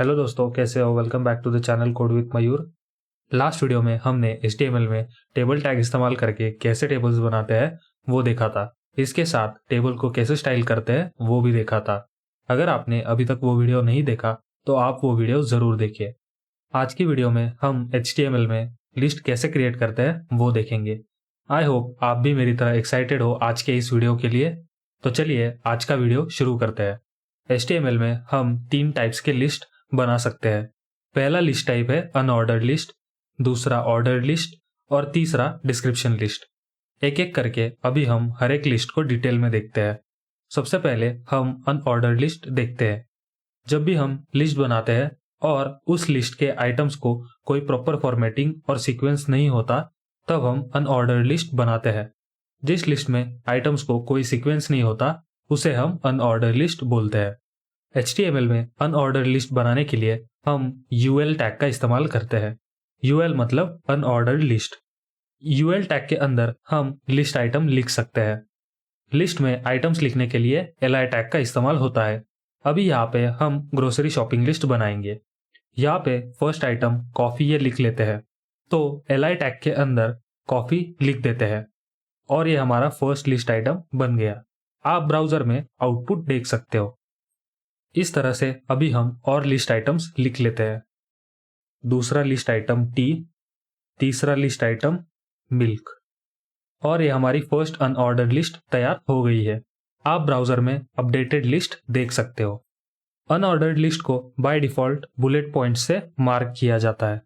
Hello दोस्तों, कैसे हो? Welcome back to the channel code with Mayur. Last video में हमने HTML में टेबल टैग इस्तेमाल करके कैसे टेबल्स बनाते हैं वो देखा था। इसके साथ टेबल को कैसे स्टाइल करते हैं वो भी देखा था। अगर आपने अभी तक वो वीडियो नहीं देखा तो आप वो वीडियो ज़रूर देखिए। आज की वीडियो में हम HTML में लिस्ट कैसे क्रिएट करते हैं वो देखेंगे। आई होप आप भी मेरी तरह एक्साइटेड हो आज के इस वीडियो के लिए। तो चलिए आज का वीडियो शुरू करते हैं। HTML में हम 3 टाइप्स के लिस्ट बना सकते हैं। पहला लिस्ट टाइप है अनऑर्डर्ड लिस्ट, दूसरा ऑर्डर्ड लिस्ट और तीसरा डिस्क्रिप्शन लिस्ट। एक एक करके अभी हम हर एक लिस्ट को डिटेल में देखते हैं। सबसे पहले हम अनऑर्डर्ड लिस्ट देखते हैं। जब भी हम लिस्ट बनाते हैं और उस लिस्ट के आइटम्स को कोई प्रॉपर फॉर्मेटिंग और सीक्वेंस नहीं होता, तब हम अनऑर्डर्ड लिस्ट बनाते हैं। जिस लिस्ट में आइटम्स को कोई सीक्वेंस नहीं होता उसे हम अनऑर्डर्ड लिस्ट बोलते हैं। HTML में अनऑर्डर्ड लिस्ट बनाने के लिए हम UL टैग का इस्तेमाल करते हैं। UL मतलब अनऑर्डर्ड लिस्ट। UL टैग के अंदर हम लिस्ट आइटम लिख सकते हैं। लिस्ट में आइटम्स लिखने के लिए li टैग का इस्तेमाल होता है। अभी यहाँ पे हम ग्रोसरी शॉपिंग लिस्ट बनाएंगे। यहाँ पे फर्स्ट आइटम कॉफ़ी ये लिख लेते हैं, तो li टैग के अंदर कॉफ़ी लिख देते हैं और ये हमारा फर्स्ट लिस्ट आइटम बन गया। आप ब्राउज़र में आउटपुट देख सकते हो। इस तरह से अभी हम और लिस्ट आइटम्स लिख लेते हैं। दूसरा लिस्ट आइटम टी, तीसरा लिस्ट आइटम मिल्क, और ये हमारी फर्स्ट अनऑर्डर्ड लिस्ट तैयार हो गई है। आप ब्राउज़र में अपडेटेड लिस्ट देख सकते हो। अनऑर्डर्ड लिस्ट को बाय डिफ़ॉल्ट बुलेट पॉइंट्स से मार्क किया जाता है।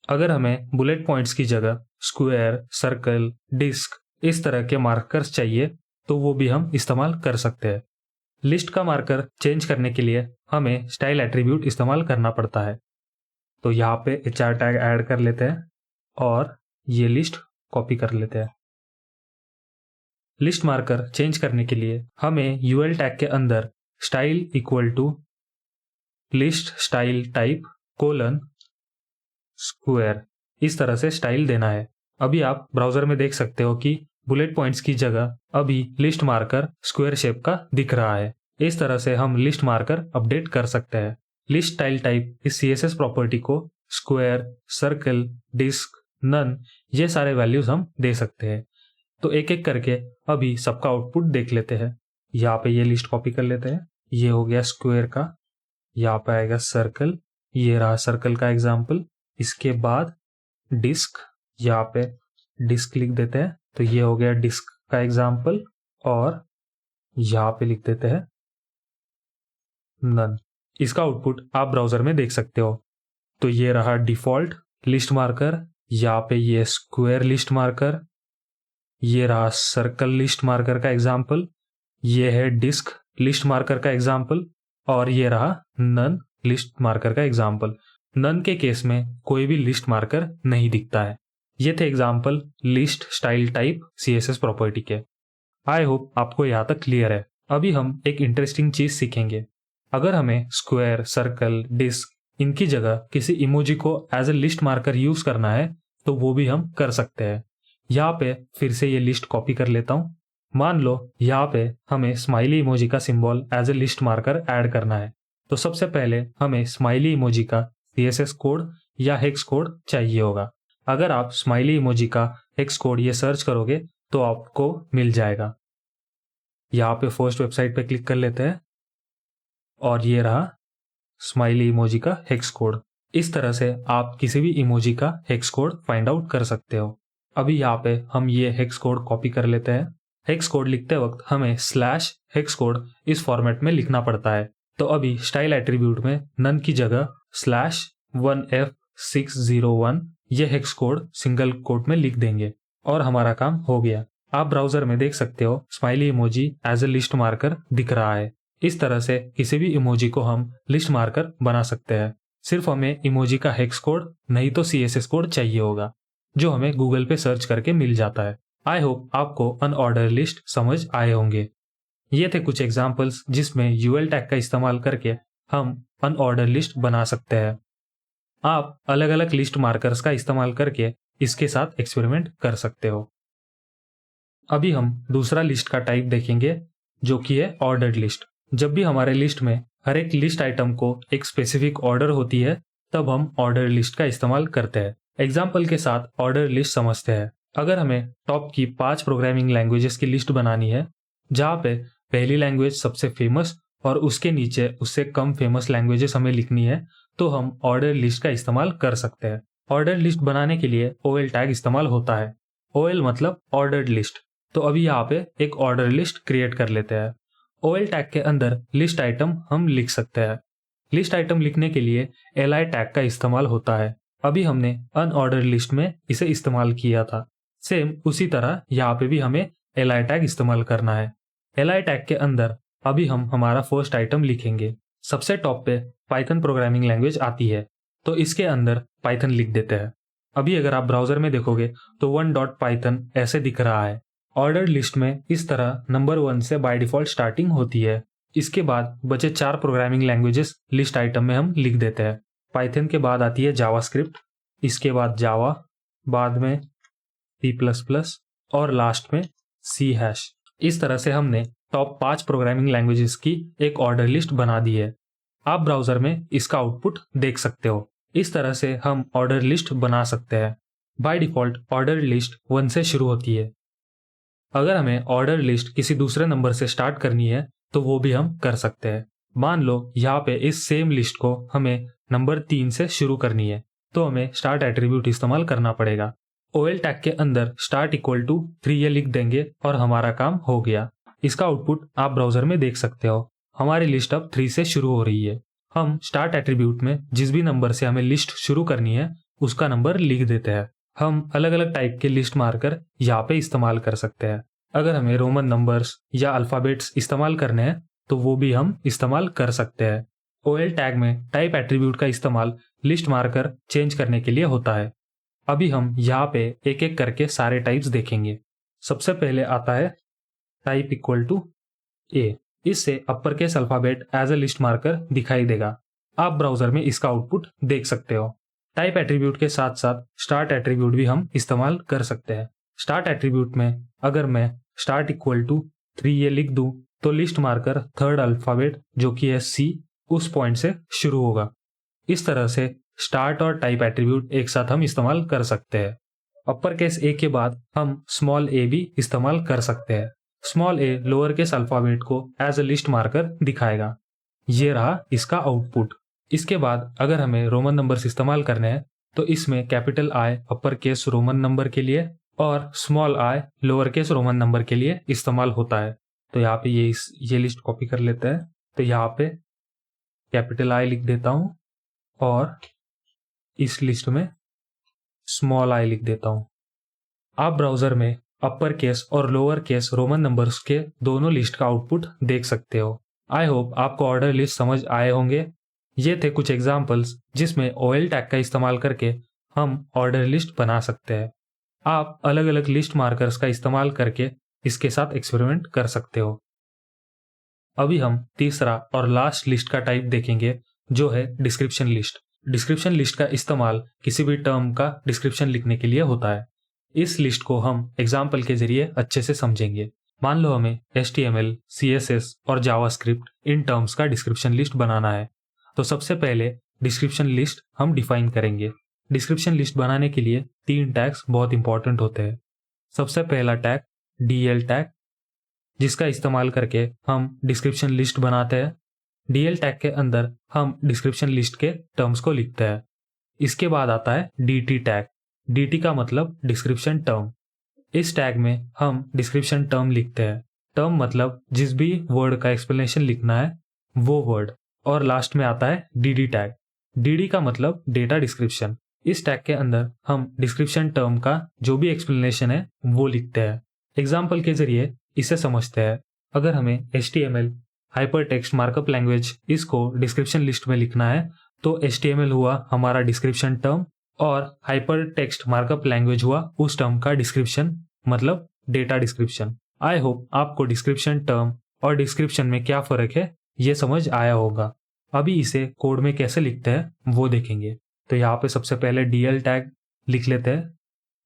अगर हमें बुलेट पॉइंट्स की जगह स्क्वायर, सर्कल, डिस्क इस तरह के मार्कर्स चाहिए तो वो भी हम इस्तेमाल कर सकते हैं। लिस्ट का मार्कर चेंज करने के लिए हमें स्टाइल एट्रीब्यूट इस्तेमाल करना पड़ता है। तो यहाँ पे HR टैग ऐड कर लेते हैं और ये लिस्ट कॉपी कर लेते हैं। लिस्ट मार्कर चेंज करने के लिए हमें UL टैग के अंदर style equal to list style type colon square इस तरह से स्टाइल देना है। अभी आप ब्राउज़र में देख सकते हो कि बुलेट पॉइंट्स की जगह अभी लिस्ट मार्कर स्क्वायर शेप का दिख रहा है। इस तरह से हम लिस्ट मार्कर अपडेट कर सकते हैं। लिस्ट स्टाइल टाइप इस CSS प्रॉपर्टी को स्क्वायर, सर्कल, डिस्क, नन ये सारे वैल्यूज हम दे सकते हैं। तो एक एक करके अभी सबका आउटपुट देख लेते हैं। यहाँ पे ये लिस्ट कॉपी कर लेते हैं। ये हो गया स्क्वायर का, यहाँ पे आएगा सर्कल, ये रहा सर्कल का एग्जाम्पल। इसके बाद डिस्क, यहाँ पे डिस्क लिख देते हैं, तो ये हो गया डिस्क का एग्जाम्पल, और यहाँ पे लिख देते हैं नन। इसका आउटपुट आप ब्राउज़र में देख सकते हो। तो ये रहा डिफ़ॉल्ट लिस्ट मार्कर, यहाँ पे ये स्क्वायर लिस्ट मार्कर, ये रहा सर्कल लिस्ट मार्कर का एग्जाम्पल, ये है डिस्क लिस्ट मार्कर का एग्जाम्पल, और ये रहा नन लिस्ट मार्कर का एग्जाम्पल। नन के केस में कोई भी लिस्ट मार्कर नहीं दिखता है। ये थे example list style type CSS property के। आई होप आपको यहाँ तक क्लियर है। अभी हम एक इंटरेस्टिंग चीज सीखेंगे। अगर हमें स्क्वायर, सर्कल, डिस्क इनकी जगह किसी इमोजी को as a list marker use करना है तो वो भी हम कर सकते हैं। यहाँ पे फिर से ये लिस्ट कॉपी कर लेता हूँ। मान लो यहाँ पे हमें स्माइली इमोजी का symbol as a list marker add करना है, तो सबसे पहले हमें स्माइली इमोजी का CSS कोड या हेक्स कोड चाहिए होगा। अगर आप स्माइली इमोजी का हेक्स कोड ये सर्च करोगे तो आपको मिल जाएगा। यहाँ पे फर्स्ट वेबसाइट पे क्लिक कर लेते हैं और ये रहा स्माइली इमोजी का हेक्स कोड। इस तरह से आप किसी भी इमोजी का हेक्स कोड फाइंड आउट कर सकते हो। अभी यहाँ पे हम ये हेक्स कोड कॉपी कर लेते हैं। हेक्स कोड लिखते वक्त हमें /हेक्स कोड इस फॉर्मेट में लिखना पड़ता है। तो अभी स्टाइल एट्रीब्यूट में नन की जगह /1f601 ये हेक्स कोड सिंगल कोट में लिख देंगे और हमारा काम हो गया। आप ब्राउज़र में देख सकते हो smiley emoji as a list marker दिख रहा है। इस तरह से किसी भी इमोजी को हम लिस्ट मार्कर बना सकते हैं। सिर्फ हमें इमोजी का हेक्स कोड नहीं तो CSS कोड चाहिए होगा, जो हमें गूगल पे सर्च करके मिल जाता है। आई होप आपको अनऑर्डर लिस्ट समझ आए होंगे। ये थे कुछ एग्जाम्पल्स जिसमें UL टैग का इस्तेमाल करके हम अनऑर्डर लिस्ट बना सकते हैं। आप अलग अलग लिस्ट मार्कर्स का इस्तेमाल करके इसके साथ एक्सपेरिमेंट कर सकते हो। अभी हम दूसरा लिस्ट का टाइप देखेंगे जो कि है ऑर्डर्ड लिस्ट। जब भी हमारे लिस्ट में हर एक लिस्ट आइटम को एक स्पेसिफिक ऑर्डर होती है, तब हम ऑर्डर लिस्ट का इस्तेमाल करते हैं। एग्जाम्पल के साथ ऑर्डर लिस्ट समझते हैं। अगर हमें टॉप की 5 प्रोग्रामिंग लैंग्वेजेस की लिस्ट बनानी है, जहाँ पे पहली लैंग्वेज सबसे फेमस और उसके नीचे उससे कम फेमस लैंग्वेजेस हमें लिखनी है, तो हम ऑर्डर लिस्ट का इस्तेमाल कर सकते हैं। ऑर्डर लिस्ट बनाने के लिए OL टैग इस्तेमाल होता है। OL मतलब ऑर्डर्ड लिस्ट। तो अभी यहाँ पे एक ऑर्डर लिस्ट क्रिएट कर लेते हैं। OL टैग के अंदर लिस्ट आइटम हम लिख सकते हैं। लिस्ट आइटम लिखने के लिए li टैग का इस्तेमाल होता है। अभी हमने अनऑर्डर लिस्ट में इसे इस्तेमाल किया था। सेम उसी तरह यहाँ पे भी हमें li टैग इस्तेमाल करना है। li टैग के अंदर अभी हम हमारा फर्स्ट आइटम लिखेंगे। सबसे टॉप पे पाइथन प्रोग्रामिंग लैंग्वेज आती है, तो इसके अंदर पाइथन लिख देते हैं। अभी अगर आप ब्राउजर में देखोगे तो 1.python ऐसे दिख रहा है। ऑर्डर लिस्ट में इस तरह नंबर 1 से बाय डिफॉल्ट स्टार्टिंग होती है। इसके बाद बचे 4 प्रोग्रामिंग लैंग्वेजेस लिस्ट आइटम में हम लिख देते हैं। पाइथन के बाद आती है जावास्क्रिप्ट, इसके बाद जावा, बाद में C++ और लास्ट में C#। इस तरह से हमने टॉप 5 प्रोग्रामिंग लैंग्वेजेस की एक ऑर्डर लिस्ट बना दी है। आप ब्राउजर में इसका आउटपुट देख सकते हो। इस तरह से हम ऑर्डर लिस्ट बना सकते हैं। बाय डिफॉल्ट ऑर्डर लिस्ट 1 से शुरू होती है। अगर हमें ऑर्डर लिस्ट किसी दूसरे नंबर से स्टार्ट करनी है तो वो भी हम कर सकते हैं। मान लो यहाँ पे इस सेम लिस्ट को हमें नंबर 3 से शुरू करनी है, तो हमें स्टार्ट एट्रीब्यूट इस्तेमाल करना पड़ेगा। OL टैग के अंदर स्टार्ट इक्वल टू 3 ये लिख देंगे और हमारा काम हो गया। इसका आउटपुट आप ब्राउजर में देख सकते हो। हमारी लिस्ट अब 3 से शुरू हो रही है। हम स्टार्ट एट्रीब्यूट में जिस भी नंबर से हमें लिस्ट शुरू करनी है उसका नंबर लिख देते हैं। हम अलग अलग टाइप के लिस्ट मार्कर यहाँ पे इस्तेमाल कर सकते हैं। अगर हमें रोमन नंबर्स या अल्फाबेट्स इस्तेमाल करने हैं तो वो भी हम इस्तेमाल कर सकते हैं। OL टैग में टाइप एट्रीब्यूट का इस्तेमाल लिस्ट मार्कर चेंज करने के लिए होता है। अभी हम यहाँ पे एक एक करके सारे टाइप्स देखेंगे। सबसे पहले आता है टाइप इक्वल टू A। इससे upper case alphabet as a list marker दिखाई देगा। आप ब्राउजर में इसका आउटपुट देख सकते हो। टाइप एट्रीब्यूट के साथ साथ स्टार्ट एट्रीब्यूट भी हम इस्तेमाल कर सकते हैं। स्टार्ट एट्रीब्यूट में अगर मैं स्टार्ट इक्वल टू 3 ये लिख दूं तो लिस्ट मार्कर थर्ड अल्फाबेट जो कि है C उस पॉइंट से शुरू होगा। इस तरह से स्टार्ट और टाइप एट्रीब्यूट एक साथ हम इस्तेमाल कर सकते हैं। अपर केस A के बाद हम स्मॉल a भी इस्तेमाल कर सकते हैं। Small a lower case alphabet को एज अ लिस्ट मार्कर दिखाएगा। ये रहा इसका आउटपुट। इसके बाद अगर हमें रोमन नंबर्स इस्तेमाल करने हैं तो इसमें capital I upper case Roman number के लिए और small i lower case Roman number के लिए इस्तेमाल होता है। तो यहाँ पे ये लिस्ट कॉपी कर लेते हैं। तो यहाँ पे कैपिटल I लिख देता हूं और इस लिस्ट में स्मॉल i लिख देता हूं। आप ब्राउजर में अपर केस और लोअर केस रोमन नंबर्स के दोनों लिस्ट का आउटपुट देख सकते हो। आई होप आपको ऑर्डर लिस्ट समझ आए होंगे। ये थे कुछ एग्जाम्पल्स जिसमें OL टैग का इस्तेमाल करके हम ऑर्डर लिस्ट बना सकते हैं। आप अलग अलग लिस्ट मार्कर्स का इस्तेमाल करके इसके साथ एक्सपेरिमेंट कर सकते हो। अभी हम तीसरा और लास्ट लिस्ट का टाइप देखेंगे जो है डिस्क्रिप्शन लिस्ट। डिस्क्रिप्शन लिस्ट का इस्तेमाल किसी भी टर्म का डिस्क्रिप्शन लिखने के लिए होता है। इस लिस्ट को हम एग्जाम्पल के जरिए अच्छे से समझेंगे। मान लो हमें HTML, CSS और जावास्क्रिप्ट इन टर्म्स का डिस्क्रिप्शन लिस्ट बनाना है, तो सबसे पहले डिस्क्रिप्शन लिस्ट हम डिफाइन करेंगे। डिस्क्रिप्शन लिस्ट बनाने के लिए 3 टैग्स बहुत इंपॉर्टेंट होते हैं। सबसे पहला टैग DL टैग, जिसका इस्तेमाल करके हम डिस्क्रिप्शन लिस्ट बनाते हैं। DL टैग के अंदर हम डिस्क्रिप्शन लिस्ट के टर्म्स को लिखते हैं। इसके बाद आता है DT टैग। DT का मतलब डिस्क्रिप्शन टर्म। इस टैग में हम डिस्क्रिप्शन टर्म लिखते हैं। टर्म मतलब जिस भी वर्ड का एक्सप्लेनेशन लिखना है वो वर्ड। और लास्ट में आता है DD टैग। DD का मतलब डेटा डिस्क्रिप्शन। इस टैग के अंदर हम डिस्क्रिप्शन टर्म का जो भी एक्सप्लेनेशन है वो लिखते हैं। एग्जाम्पल के जरिए इसे समझते हैं। अगर हमें HTML हाइपरटेक्स्ट मार्कअप लैंग्वेज इसको डिस्क्रिप्शन लिस्ट में लिखना है तो HTML हुआ हमारा डिस्क्रिप्शन टर्म और हाइपरटेक्स्ट मार्कअप लैंग्वेज हुआ उस टर्म का डिस्क्रिप्शन मतलब डेटा डिस्क्रिप्शन। आई होप आपको डिस्क्रिप्शन टर्म और डिस्क्रिप्शन में क्या फर्क है ये समझ आया होगा। अभी इसे कोड में कैसे लिखते हैं वो देखेंगे। तो यहाँ पे सबसे पहले DL टैग लिख लेते हैं।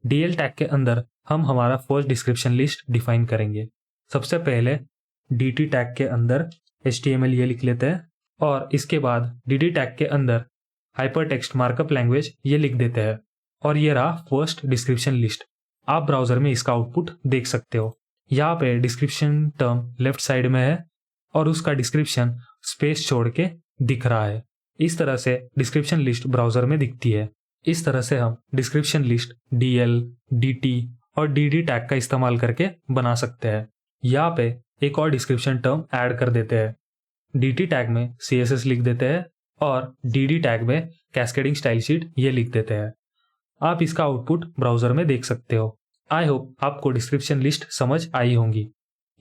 DL टैग के अंदर हम हमारा फर्स्ट डिस्क्रिप्शन लिस्ट डिफाइन करेंगे। सबसे पहले DT टैग के अंदर HTML ये लिख लेते हैं और इसके बाद dd टैग के अंदर हाइपर टेक्स्ट मार्कअप लैंग्वेज ये लिख देते हैं और ये रहा फर्स्ट डिस्क्रिप्शन लिस्ट। आप ब्राउजर में इसका आउटपुट देख सकते हो। यहाँ पे डिस्क्रिप्शन टर्म लेफ्ट साइड में है और उसका डिस्क्रिप्शन स्पेस छोड़ के दिख रहा है। इस तरह से डिस्क्रिप्शन लिस्ट ब्राउजर में दिखती है। इस तरह से हम डिस्क्रिप्शन लिस्ट DL, DT और DD टैग का इस्तेमाल करके बना सकते हैं। यहाँ पे एक और डिस्क्रिप्शन टर्म ऐड कर देते हैं। DT टैग में CSS लिख देते हैं और DD टैग में कैस्केडिंग स्टाइल शीट ये लिख देते हैं। आप इसका आउटपुट ब्राउजर में देख सकते हो। आई होप आपको डिस्क्रिप्शन लिस्ट समझ आई होंगी।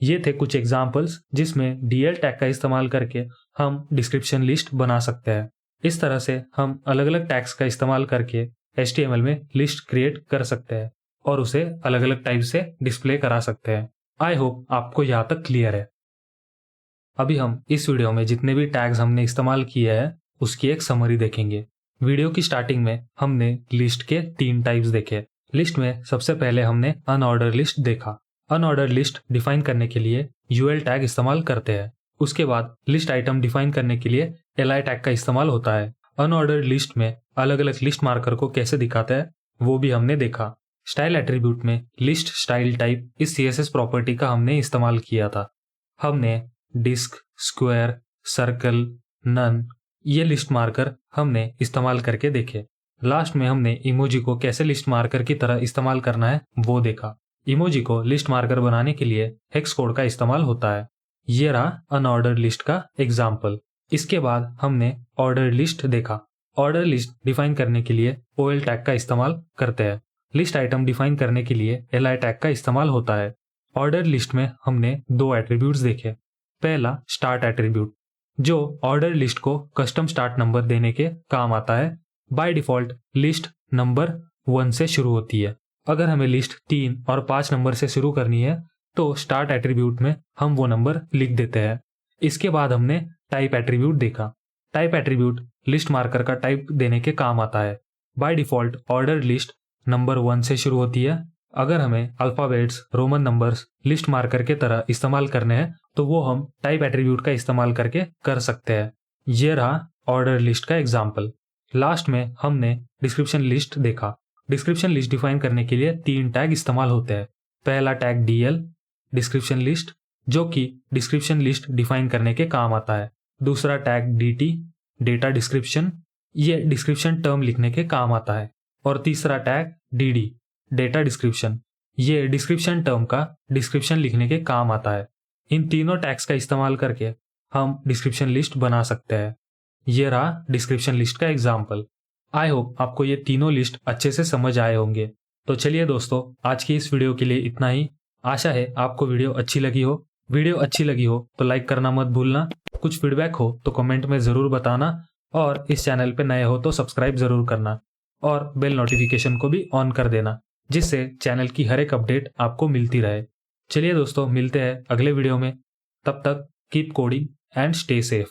ये थे कुछ एग्जाम्पल्स जिसमें DL टैग का इस्तेमाल करके हम डिस्क्रिप्शन लिस्ट बना सकते हैं। इस तरह से हम अलग अलग टैग्स का इस्तेमाल करके HTML में लिस्ट क्रिएट कर सकते हैं और उसे अलग अलग टाइप से डिस्प्ले करा सकते हैं। आई होप आपको यहाँ तक क्लियर है। अभी हम इस वीडियो में जितने भी टैग्स हमने इस्तेमाल किए हैं उसकी एक समरी देखेंगे। वीडियो की स्टार्टिंग में हमने लिस्ट के 3 टाइप्स देखे। लिस्ट में सबसे पहले हमने अनऑर्डर लिस्ट देखा। अनऑर्डर लिस्ट डिफाइन करने के लिए UL टैग इस्तेमाल करते हैं। उसके बाद लिस्ट आइटम डिफाइन करने के लिए LI टैग का इस्तेमाल होता है। अनऑर्डर लिस्ट में अलग अलग लिस्ट मार्कर को कैसे दिखाते हैं वो भी हमने देखा। स्टाइल एट्रीब्यूट में लिस्ट स्टाइल टाइप इस CSS प्रॉपर्टी का हमने इस्तेमाल किया था। हमने डिस्क, स्क्वायर, सर्कल, नन ये लिस्ट मार्कर हमने इस्तेमाल करके देखे। लास्ट में हमने इमोजी को कैसे लिस्ट मार्कर की तरह इस्तेमाल करना है वो देखा। इमोजी को लिस्ट मार्कर बनाने के लिए हेक्स कोड का इस्तेमाल होता है। ये रहा अनऑर्डर लिस्ट का एग्जाम्पल। इसके बाद हमने ऑर्डर लिस्ट देखा। ऑर्डर लिस्ट डिफाइन करने के लिए OL टैग का इस्तेमाल करते हैं। लिस्ट आइटम डिफाइन करने के लिए LI टैग का इस्तेमाल होता है। ऑर्डर लिस्ट में हमने 2 एट्रीब्यूट्स देखे। पहला स्टार्ट एट्रीब्यूट जो ऑर्डर लिस्ट को कस्टम स्टार्ट नंबर देने के काम आता है। बाय डिफॉल्ट लिस्ट नंबर 1 से शुरू होती है। अगर हमें लिस्ट 3 और 5 नंबर से शुरू करनी है तो स्टार्ट एट्रीब्यूट में हम वो नंबर लिख देते हैं। इसके बाद हमने टाइप एट्रीब्यूट देखा। टाइप एट्रीब्यूट लिस्ट मार्कर का टाइप देने के काम आता है। By default order list number 1 से शुरू होती है। अगर हमें alphabets, Roman numbers list marker के तरह इस्तेमाल करने हैं तो वो हम टाइप एट्रीब्यूट का इस्तेमाल करके कर सकते हैं। ये रहा ऑर्डर लिस्ट का एग्जाम्पल। लास्ट में हमने डिस्क्रिप्शन लिस्ट देखा। डिस्क्रिप्शन लिस्ट डिफाइन करने के लिए 3 टैग इस्तेमाल होते हैं। पहला टैग DL डिस्क्रिप्शन लिस्ट जो कि डिस्क्रिप्शन लिस्ट डिफाइन करने के काम आता है। दूसरा टैग DT डेटा डिस्क्रिप्शन ये डिस्क्रिप्शन टर्म लिखने के काम आता है। और तीसरा टैग DD डेटा डिस्क्रिप्शन ये डिस्क्रिप्शन टर्म का डिस्क्रिप्शन लिखने के काम आता है। इन तीनों टैग्स का इस्तेमाल करके हम डिस्क्रिप्शन लिस्ट बना सकते हैं। ये रहा डिस्क्रिप्शन लिस्ट का एग्जाम्पल। आई होप आपको ये तीनों लिस्ट अच्छे से समझ आए होंगे। तो चलिए दोस्तों, आज की इस वीडियो के लिए इतना ही। आशा है आपको वीडियो अच्छी लगी हो। वीडियो अच्छी लगी हो तो लाइक करना मत भूलना। कुछ फीडबैक हो तो कमेंट में ज़रूर बताना और इस चैनल पे नए हो तो सब्सक्राइब ज़रूर करना और बेल नोटिफिकेशन को भी ऑन कर देना जिससे चैनल की हर एक अपडेट आपको मिलती रहे। चलिए दोस्तों, मिलते हैं अगले वीडियो में। तब तक keep coding and stay safe.